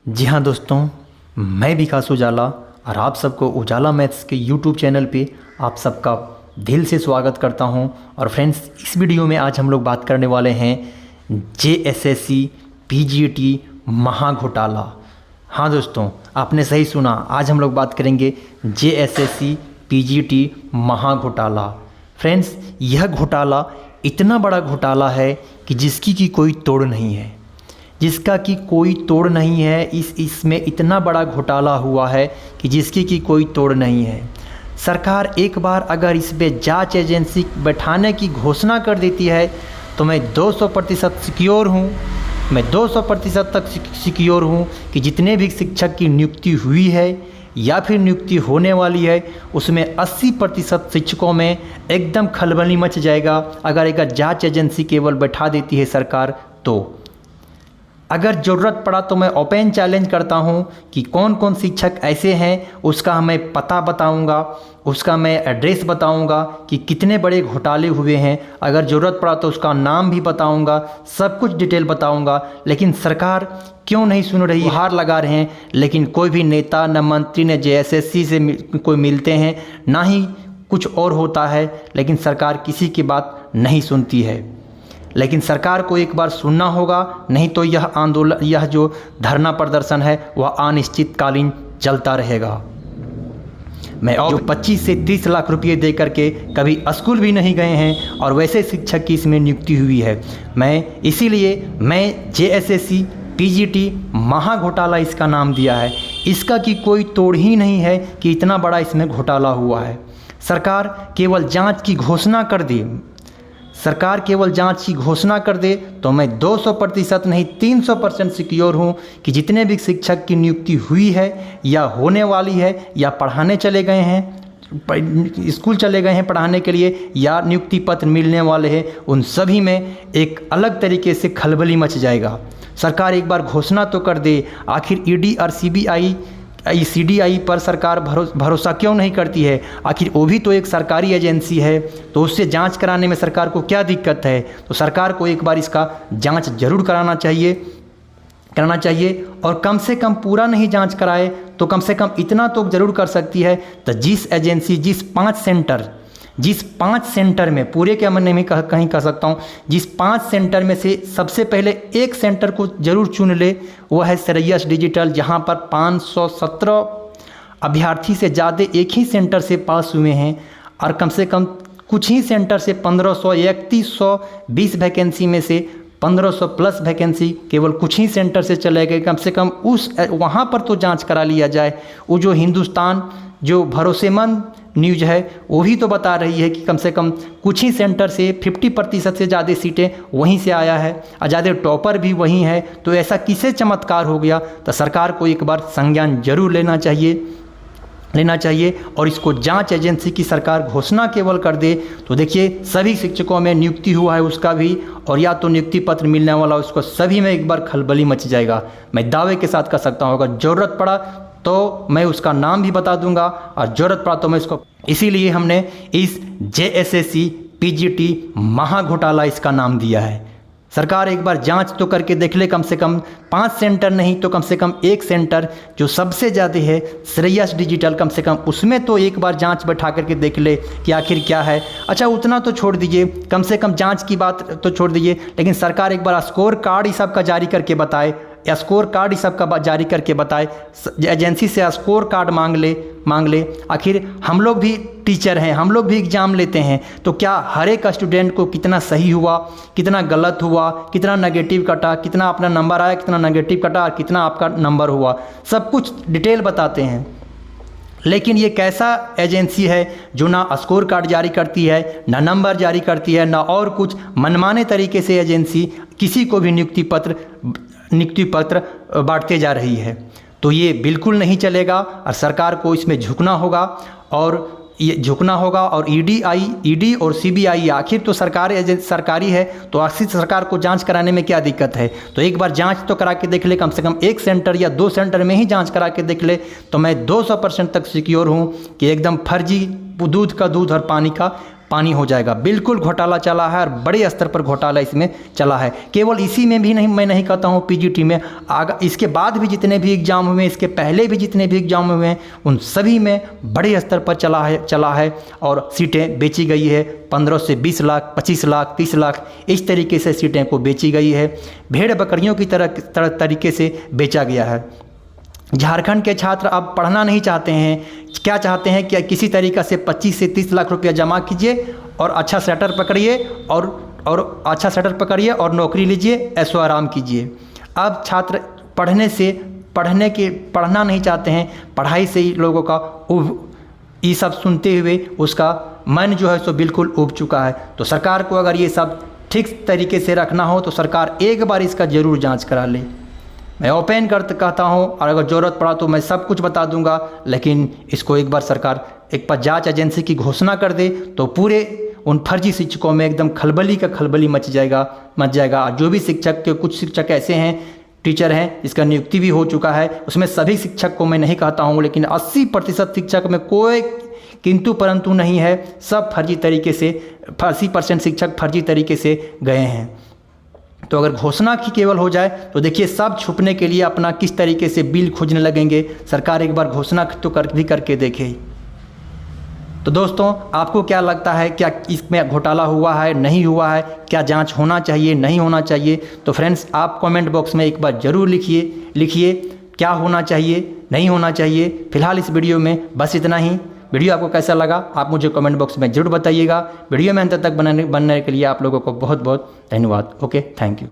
जी हाँ दोस्तों, मैं विकास उजाला और आप सबको उजाला मैथ्स के यूट्यूब चैनल पे आप सबका दिल से स्वागत करता हूं। और फ्रेंड्स, इस वीडियो में आज हम लोग बात करने वाले हैं जेएसएससी पीजीटी महाघोटाला। हाँ दोस्तों, आपने सही सुना, आज हम लोग बात करेंगे जेएसएससी पीजीटी महाघोटाला। फ्रेंड्स, यह घोटाला इतना बड़ा घोटाला है कि जिसकी की कोई तोड़ नहीं है, जिसका कि कोई तोड़ नहीं है। इसमें इतना बड़ा घोटाला हुआ है कि जिसकी की कोई तोड़ नहीं है। सरकार एक बार अगर इस पे जांच एजेंसी बैठाने की घोषणा कर देती है तो मैं 200% सिक्योर हूँ, मैं 200% तक सिक्योर हूँ कि जितने भी शिक्षक की नियुक्ति हुई है या फिर नियुक्ति होने वाली है उसमें 80% शिक्षकों में एकदम खलबली मच जाएगा अगर एक जांच एजेंसी केवल बैठा देती है सरकार। तो अगर ज़रूरत पड़ा तो मैं ओपन चैलेंज करता हूं कि कौन कौन शिक्षक ऐसे हैं, उसका मैं पता बताऊंगा, उसका मैं एड्रेस बताऊंगा कि कितने बड़े घोटाले हुए हैं। अगर ज़रूरत पड़ा तो उसका नाम भी बताऊंगा, सब कुछ डिटेल बताऊंगा। लेकिन सरकार क्यों नहीं सुन रही, हार लगा रहे हैं। लेकिन कोई भी नेता, न मंत्री, न जेएसएससी से कोई मिलते हैं, ना ही कुछ और होता है, लेकिन सरकार किसी की बात नहीं सुनती है। लेकिन सरकार को एक बार सुनना होगा, नहीं तो यह आंदोलन, यह जो धरना प्रदर्शन है वह अनिश्चितकालीन चलता रहेगा। मैं और जो 25 से 30 लाख रुपए दे करके कभी स्कूल भी नहीं गए हैं और वैसे शिक्षक की इसमें नियुक्ति हुई है, मैं जेएसएससी पीजीटी महाघोटाला इसका नाम दिया है। इसका कि कोई तोड़ ही नहीं है कि इतना बड़ा इसमें घोटाला हुआ है। सरकार केवल जांच की घोषणा कर दे, सरकार केवल जांच की घोषणा कर दे तो मैं 200% नहीं 300% सिक्योर हूँ कि जितने भी शिक्षक की नियुक्ति हुई है या होने वाली है या पढ़ाने चले गए हैं, स्कूल चले गए हैं पढ़ाने के लिए, या नियुक्ति पत्र मिलने वाले हैं, उन सभी में एक अलग तरीके से खलबली मच जाएगा। सरकार एक बार घोषणा तो कर दे। आखिर ईडी और सीबीआई पर सरकार भरोसा क्यों नहीं करती है? आखिर वो भी तो एक सरकारी एजेंसी है, तो उससे जांच कराने में सरकार को क्या दिक्कत है? तो सरकार को एक बार इसका जांच जरूर कराना चाहिए। और कम से कम पूरा नहीं जांच कराए तो कम से कम इतना तो जरूर कर सकती है, तो जिस एजेंसी, जिस पाँच सेंटर में, पूरे के मैंने में कहीं कह सकता हूँ, जिस 5 सेंटर में से सबसे पहले एक सेंटर को जरूर चुन ले, वह है श्रेयस डिजिटल, जहाँ पर 517 अभ्यर्थी से ज़्यादा एक ही सेंटर से पास हुए हैं। और कम से कम कुछ ही सेंटर से 1500 या 3120 वैकेंसी में से 1500 प्लस वैकेंसी केवल कुछ ही सेंटर से चले गए। कम से कम वहाँ पर तो जांच करा लिया जाए। वो जो हिंदुस्तान, जो भरोसेमंद न्यूज़ है, वो भी तो बता रही है कि कम से कम कुछ ही सेंटर से 50% से ज़्यादा सीटें वहीं से आया है और ज़्यादा टॉपर भी वहीं है। तो ऐसा किसे चमत्कार हो गया? तो सरकार को एक बार संज्ञान जरूर लेना चाहिए और इसको जांच एजेंसी की सरकार घोषणा केवल कर दे तो देखिए सभी शिक्षकों में नियुक्ति हुआ है उसका भी, और या तो नियुक्ति पत्र मिलने वाला उसको, सभी में एक बार खलबली मच जाएगा। मैं दावे के साथ कह सकता हूँ, अगर ज़रूरत पड़ा तो मैं उसका नाम भी बता दूंगा और ज़रूरत पड़ा तो मैं इसको, इसीलिए हमने इस जेएसएससी पीजीटी महाघोटाला इसका नाम दिया है। सरकार एक बार जांच तो करके देख ले, कम से कम 5 सेंटर नहीं तो कम से कम एक सेंटर जो सबसे ज़्यादा है, श्रेयस डिजिटल, कम से कम उसमें तो एक बार जांच बैठा करके देख ले कि आखिर क्या है। अच्छा, उतना तो छोड़ दीजिए, कम से कम जांच की बात तो छोड़ दीजिए, लेकिन सरकार एक बार स्कोर कार्ड ही सबका जारी करके बताए, स्कोर कार्ड ही सबका जारी करके बताए, एजेंसी से स्कोर कार्ड मांग ले। आखिर हम लोग भी टीचर हैं, हम लोग भी एग्ज़ाम लेते हैं, तो क्या हर एक स्टूडेंट को कितना सही हुआ, कितना गलत हुआ, कितना नेगेटिव कटा, कितना अपना नंबर आया, कितना नेगेटिव कटा और कितना आपका नंबर हुआ, सब कुछ डिटेल बताते हैं। लेकिन ये कैसा एजेंसी है जो ना स्कोर कार्ड जारी करती है, ना नंबर जारी करती है, ना और कुछ, मनमाने तरीके से एजेंसी किसी को भी नियुक्ति पत्र बांटते जा रही है। तो ये बिल्कुल नहीं चलेगा और सरकार को इसमें झुकना होगा और ईडी और सीबीआई, आखिर तो सरकारी है तो आखिर सरकार को जांच कराने में क्या दिक्कत है? तो एक बार जांच तो करा के देख ले, कम से कम एक सेंटर या 2 सेंटर में ही जांच करा के देख ले, तो मैं 200% तक सिक्योर हूँ कि एकदम फर्जी दूध का दूध और पानी हो जाएगा। बिल्कुल घोटाला चला है और बड़े स्तर पर घोटाला इसमें चला है। केवल इसी में भी नहीं, मैं नहीं कहता हूँ पीजीटी में, इसके बाद भी जितने भी एग्ज़ाम हुए, इसके पहले भी जितने भी एग्ज़ाम हुए हैं, उन सभी में बड़े स्तर पर चला है और सीटें बेची गई है। 15 से 20 लाख, 25 लाख, 30 लाख, इस तरीके से सीटें को बेची गई है। भेड़ बकरियों की तरह तरीके से बेचा गया है। झारखंड के छात्र अब पढ़ना नहीं चाहते हैं, क्या चाहते हैं कि किसी तरीक़े से 25 से 30 लाख रुपया जमा कीजिए और अच्छा सेटर पकड़िए और अच्छा सेटर पकड़िए और नौकरी लीजिए, ऐशो आराम कीजिए। अब छात्र पढ़ना नहीं चाहते हैं, पढ़ाई से ही लोगों का ये सब सुनते हुए उसका मन जो है सो बिल्कुल उब चुका है। तो सरकार को अगर ये सब ठीक तरीके से रखना हो तो सरकार एक बार इसका ज़रूर जांच करा ले। मैं ओपन कहता हूँ और अगर ज़रूरत पड़ा तो मैं सब कुछ बता दूंगा, लेकिन इसको एक बार सरकार एक पर जांच एजेंसी की घोषणा कर दे तो पूरे उन फर्जी शिक्षकों में एकदम खलबली मच जाएगा। जो भी शिक्षक के कुछ शिक्षक ऐसे हैं, टीचर हैं, इसका नियुक्ति भी हो चुका है, उसमें सभी शिक्षक को मैं नहीं कहता हूँ, लेकिन 80% शिक्षक में कोई किंतु परंतु नहीं है। सब फर्जी तरीके से 80% शिक्षक फर्जी तरीके से गए हैं। तो अगर घोषणा की केवल हो जाए तो देखिए सब छुपने के लिए अपना किस तरीके से बिल खोजने लगेंगे। सरकार एक बार घोषणा तो करके देखे। तो दोस्तों आपको क्या लगता है, क्या इसमें घोटाला हुआ है, नहीं हुआ है, क्या जांच होना चाहिए, नहीं होना चाहिए? तो फ्रेंड्स आप कमेंट बॉक्स में एक बार ज़रूर लिखिए क्या होना चाहिए, नहीं होना चाहिए। फिलहाल इस वीडियो में बस इतना ही। वीडियो आपको कैसा लगा आप मुझे कमेंट बॉक्स में ज़रूर बताइएगा। वीडियो में अंत तक बनने के लिए आप लोगों को बहुत बहुत धन्यवाद। Okay, thank you.